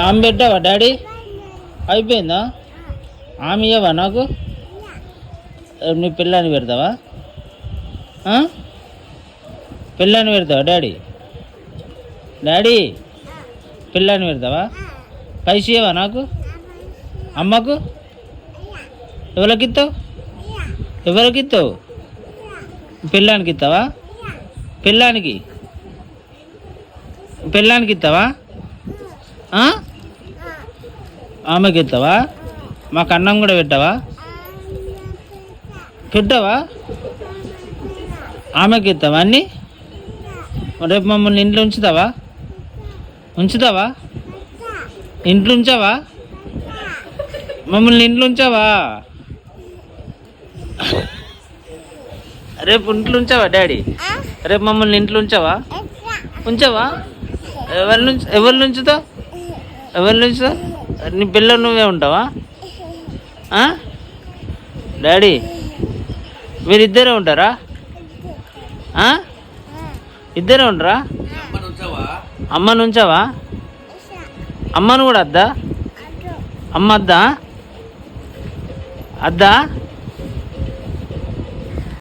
ఆమె పెట్టావా డాడీ? అయిపోయిందా? ఆమె ఇవ్వవా నాకు? నీ పిల్లని పెడతావా? పిల్లని పెడతావా డాడీ? డాడీ పిల్లని పెడతావా? పైస ఇవ్వవా నాకు? అమ్మకు ఎవరికి ఇస్తావు? ఎవరికి ఇస్తావు? పిల్లానికి ఇస్తావా? పిల్లానికి ఇస్తావా? ఆమెకి ఇస్తావా? మాకు అన్నం కూడా పెట్టావా? ఆమెకి ఇస్తావా అన్నీ? రేపు మమ్మల్ని ఇంట్లో ఉంచుతావా? ఇంట్లో ఉంచావా? మమ్మల్ని ఇంట్లో ఉంచావా? రేపు ఇంట్లో ఉంచావా డాడీ? రేపు మమ్మల్ని ఇంట్లో ఉంచావా? ఎవరు నుంచుతావు? నీ పిల్లలు నువ్వే ఉంటావా? డాడీ మీరిద్దరే ఉంటారా? ఇద్దరే ఉంటారా? అమ్మను ఉంచావా? అమ్మను కూడా అద్దా? అమ్మ అద్దా?